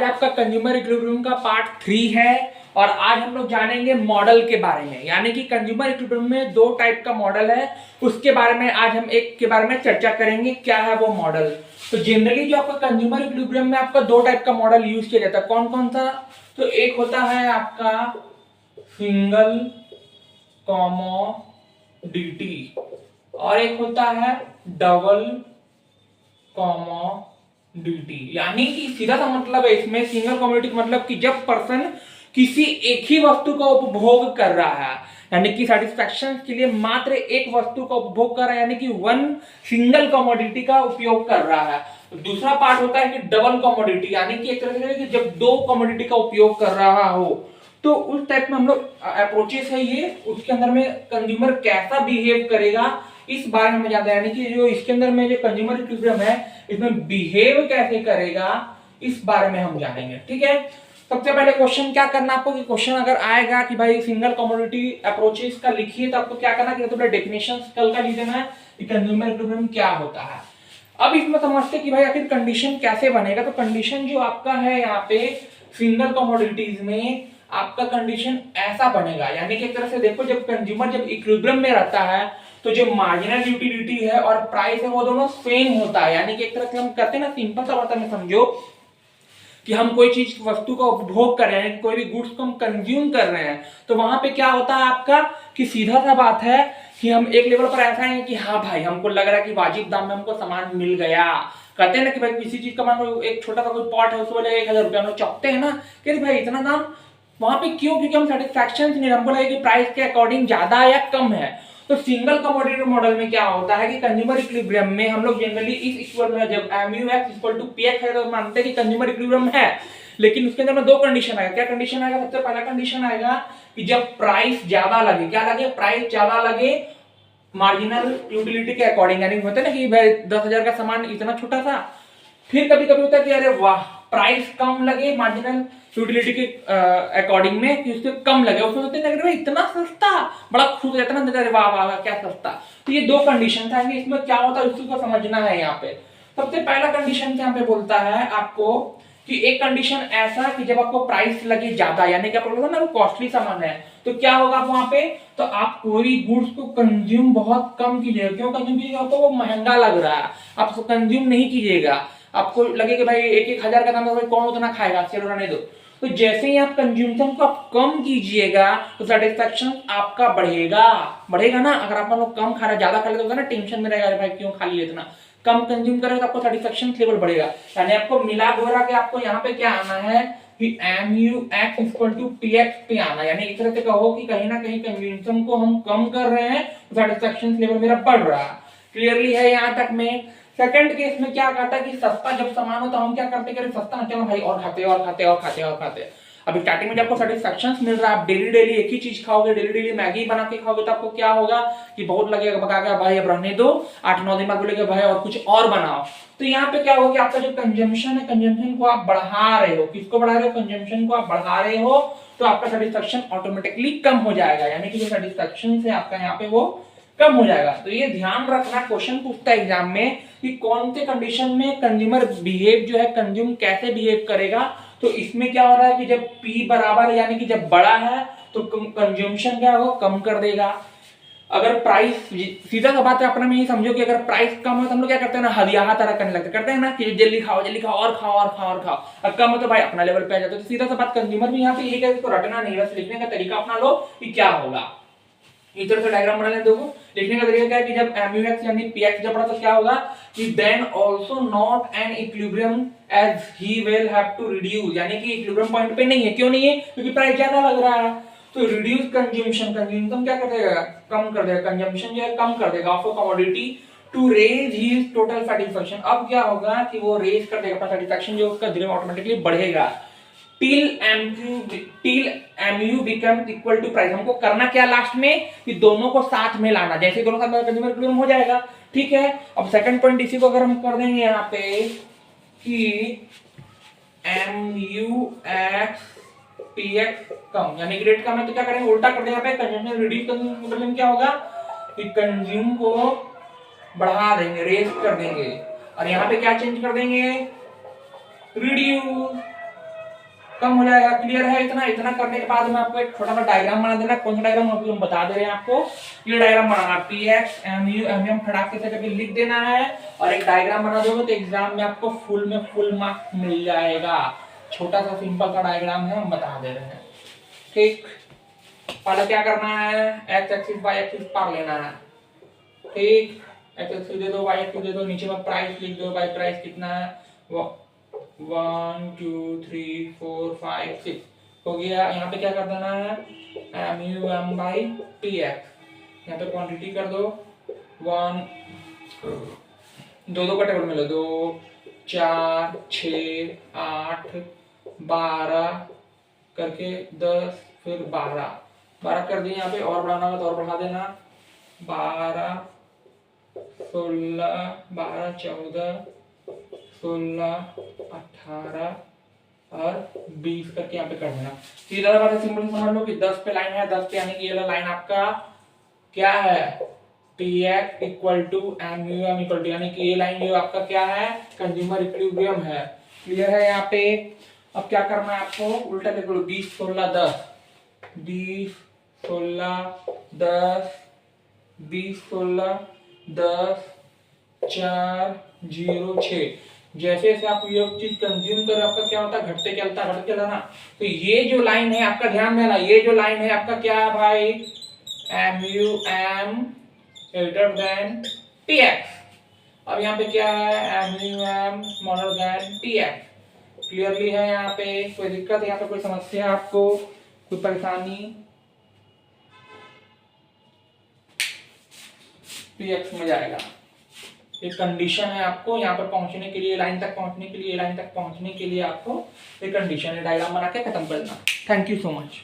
आज आपका consumer equilibrium का पार्ट 3 है और आज हम लोग जानेंगे मॉडल के बारे में, यानी कि कंज्यूमर इक्विलिब्रियम में दो टाइप का मॉडल है, उसके बारे में आज हम एक के बारे में चर्चा करेंगे। क्या है वो मॉडल? तो जनरली जो आपका कंज्यूमर इक्विलिब्रियम में आपका दो टाइप का मॉडल यूज किया जाता है। कौन कौन सा? तो एक होता है आपका सिंगल कमोडिटी और एक होता है डबल कमोडिटी। यानी कि सीधा सा मतलब है इसमें सिंगल कमोडिटी मतलब कि जब पर्सन किसी एक ही वस्तु का उपभोग कर रहा है, यानी कि सेटिस्फैक्शन के लिए मात्र एक वस्तु का उपभोग कर रहा है, यानी कि वन सिंगल कमोडिटी का उपयोग कर रहा है। दूसरा पार्ट होता है कि डबल कमोडिटी, यानी कि एक तरह से कि जब दो कमोडिटी का उपयोग कर रहा हो, तो उस टाइप में हम लोग अप्रोचेस है ये, उसके अंदर में कंज्यूमर कैसा बिहेव करेगा इस बारे में जानते हैं। यानी कि जो इसके अंदर में जो कंज्यूमर इक्विलिब्रियम है इसमें बिहेव कैसे करेगा इस बारे में हम जानेंगे। ठीक है, सबसे पहले क्वेश्चन क्या करना आपको कि क्वेश्चन अगर आएगा कि भाई सिंगल कमोडिटी अप्रोचेस का लिखिए, तो आपको क्या करना कि तो डेफिनेशंस कल का लिख देना है कि कंज्यूमर इक्विलिब्रियम क्या होता है। अब इसमें समझते कि भाई आखिर कंडीशन कैसे बनेगा। तो कंडीशन जो आपका है यहाँ पे सिंगल कमोडिटीज में आपका कंडीशन ऐसा बनेगा, यानी कि एक तरह से देखो जब कंज्यूमर जब इक्विलिब्रियम में रहता है तो जो मार्जिनल यूटिलिटी है और प्राइस है वो दोनों सेम होता है। यानी कि एक तरह से हम कहते हैं ना, सिंपल सा बात में समझो कि हम कोई चीज वस्तु का उपभोग कर रहे हैं, कोई भी गुड्स को हम कंज्यूम कर रहे हैं, तो वहां पे क्या होता है आपका कि सीधा सा बात है कि हम एक लेवल पर ऐसा है कि हाँ भाई हमको लग रहा है कि वाजिब दाम में हमको सामान मिल गया। कहते हैं ना कि भाई किसी चीज का मान लो एक छोटा सा कोई पॉट है उसको बोले 1000 रुपया, हम लोग चौंकते हैं ना कि भाई इतना दाम, वहां पे क्यों? क्योंकि हम सेटिस्फैक्शन नहीं, हमको लगे कि प्राइस के अकॉर्डिंग ज्यादा या कम है। तो सिंगल कमोडिटी मॉडल में क्या होता है कि कंज्यूमर इक्विलिब्रियम में हम लोग जनरली इस इक्वल में जब MUX है तो मानते हैं कि कंज्यूमर इक्विलिब्रियम है, लेकिन उसके अंदर में दो कंडीशन आएगा। क्या कंडीशन आएगा? सबसे पहला कंडीशन आएगा कि जब प्राइस ज्यादा लगे, क्या लगे? प्राइस ज्यादा लगे मार्जिनल यूटिलिटी के अकॉर्डिंग, यानी होता है ना कि भाई 10,000 का सामान इतना छोटा सा। फिर कभी कभी होता है कि अरे वाह प्राइस कम लगे मार्जिनल यूटिलिटी के अकॉर्डिंग में, कि उससे कम लगे, उसमें होते हैं भाई इतना सस्ता, बड़ा खुश हो जाता है ना, अरे वाह वाह क्या सस्ता। तो ये दो कंडीशन आएंगे, इसमें क्या होता है उसको समझना है। यहाँ पे सबसे पहला कंडीशन यहाँ पे बोलता है आपको कि एक कंडीशन ऐसा कि जब आपको प्राइस लगे ज्यादा, यानी कि आपको ना वो कॉस्टली सामान है, तो क्या होगा आप वहां पे, तो आप कोई गुड्स को कंज्यूम बहुत कम कीजिएगा। क्यों कंज्यूम कीजिएगा? आपको वो महंगा लग रहा है, आप उसको कंज्यूम नहीं कीजिएगा। आपको लगे कि भाई 1,000 का दाम है, कौन उतना खाएगा, चलो रहने दो। तो जैसे ही आप कंज्यूमशन को आप कम कीजिएगा तो सेटिस्फैक्शन आपका बढ़ेगा ना। अगर आप लोग कम खा रहे ज्यादा खा रहे तो ना टेंशन में रहेगा, भाई क्यों खा लिए इतना। कम कंज्यूम करेगा तो आपको सेटिस्फैक्शन लेवल बढ़ेगा। यानी आपको मिला घोरा के आपको यहाँ पे क्या आना है कि MUX PX पे आना, यानी एक तरह से कहो कि कहीं ना कहीं कंज्यूमशन को हम कम कर रहे हैं तो सेटिस्फैक्शन लेवल मेरा बढ़ रहा है। क्लियरली है यहाँ तक में? सेकंड केस में क्या कहता है कि सस्ता जब सामान हो तो हम क्या करते हैं, सस्ता ना चलो भाई और खाते और खाते और खाते और खाते। अभी स्टार्टिंग में जब आपको सेटिस्फैक्शन मिल रहा है, आप डेली डेली एक ही चीज खाओगे, डेली डेली मैगी बना के खाओगे, तो आपको क्या होगा कि बहुत लगेगा, बकाएगा भाई अब रहने दो, 8-9 दिन बाद बोलेगा भाई और कुछ और बनाओ। तो यहाँ पे क्या होगा कि आपका जो कंजम्पशन है, कंजम्पशन को आप बढ़ा रहे हो। किसको बढ़ा रहे हो? कंजम्पशन को आप बढ़ा रहे हो, तो आपका सेटिस्फैक्शन ऑटोमेटिकली कम हो जाएगा, यानी कि जो सेटिस्फैक्शन है आपका यहाँ पे वो कम हो जाएगा। तो ये ध्यान रखना, क्वेश्चन पूछता है एग्जाम में कि कौन से कंडीशन में कंज्यूमर बिहेव जो है, कंज्यूम कैसे बिहेव करेगा। तो इसमें क्या हो रहा है कि जब P बराबर यानी कि जब बड़ा है तो कंज्यूमशन क्या होगा, कम कर देगा। अगर प्राइस, सीधा सा बात है अपना में ही समझो कि अगर प्राइस कम हो तो हम लोग क्या करते हैं ना, हदिया तरह करने लगते करते हैं ना कि जल्दी खाओ जल्दी खाओ और खाओ और खाओ और खाओ। और कम हो तो भाई अपना लेवल पे आ जाते। तो सीधा सा बात कंज्यूमर भी यहाँ पे यही है, इसको रटना नहीं, बस लिखने का तरीका अपना लो कि क्या होगा। इस तरह से डायग्राम बना लेते हो। लिखने का तरीका क्या है कि जब MUX यानी PX जब बड़ा तो क्या होगा कि then also not an equilibrium as he will have to reduce, यानी कि इक्विलिब्रियम पॉइंट पे नहीं है। क्यों नहीं है? क्योंकि प्राइस ज्यादा लग रहा है। तो रिड्यूस कंजम्पशन, कंजम्पशन क्या कर देगा, कम कर देगा, कंजम्पशन जो है कम कर देगा of commodity to raise his total satisfaction. अब क्या होगा कि वो रेज कर देगा अपना सेटिस्फैक्शन, जो उसका धीरे ऑटोमेटिकली बढ़ेगा till MU becomes equal to price। हमको करना क्या लास्ट में कि दोनों को साथ में लाना, जैसे दोनों साथ में कंज्यूमर इक्विलिब्रियम हो जाएगा। ठीक है, अब सेकंड पॉइंट इसी को अगर हम कर देंगे यहाँ पे कि MUX PX कम, यानी कि रेट कम है तो क्या करेंगे, उल्टा कर देंगे यहाँ पे, कंजम्पशन रिड्यूस करने में क्या होगा कि कंज्यूम को बढ़ा देंगे, रेज कर देंगे, और यहाँ पे क्या चेंज कर देंगे, रिड्यूस। कम हो जाएगा। क्लियर है? इतना इतना करने के बाद में आपको एक छोटा सा डायग्राम बना देना। कौन सा डायग्राम अभी हम बता दे रहे हैं आपको, ये डायग्राम बनाना, P X M U M M फटाक से कभी लिख देना है और एक डायग्राम बना दोगे तो एग्जाम में आपको फुल मार्क्स मिल जाएगा। छोटा सा सिंपल सा डायग्राम है, हम बता दे रहे हैं। ठीक, पहले क्या करना है, एक्स एक्सिस वाई एक्सिस पार लेना है। ठीक, एक्स एक्सिस दे दो, वाई एक्सिस दे दो, नीचे में प्राइस लिख दो। भाई प्राइस कितना है, 1 2 3 4 5 6 हो गया। यहाँ पे क्या कर देना है, M U M by P X. यहाँ पे क्वांटिटी कर दो 1, दो का टेबल में लो, 2 4 6 8 12 करके 10 फिर 12 कर दिए। यहाँ पे और बढ़ाना होगा तो और बढ़ा देना, 12 16 12 14 16 18 और 20 करके यहाँ पे कर देना। सीधा बात है, सिंपल समझ लो कि 10 पे लाइन है, 10 पे यानी कि ये लाइन आपका क्या है, P X equal to M U M equal to, यानी कि ये लाइन जो आपका क्या है, कंज्यूमर इक्विलिब्रियम है। क्लियर है? यहाँ पे अब क्या करना है आपको, उल्टा लिख लो, 20 16 10 20 16 10 20 16 10 4 0 6। जैसे जैसे आप ये चीज कंज्यूम कर आपका क्या होता है, घटते चलता ना। तो ये जो लाइन है आपका, ध्यान देना, ये जो लाइन है आपका क्या है भाई, M U M greater than T X. अब यहाँ पे क्या है, M U M smaller than T X. Clearly है? यहाँ पे कोई दिक्कत है, यहाँ पे कोई समस्या आपको, कोई परेशानी? टी एक्स में जाएगा। एक कंडीशन है आपको यहाँ पर पहुंचने के लिए, लाइन तक पहुंचने के लिए, लाइन तक पहुंचने के लिए आपको एक कंडीशन है, डायग्राम बना के खत्म करना। Thank you so much.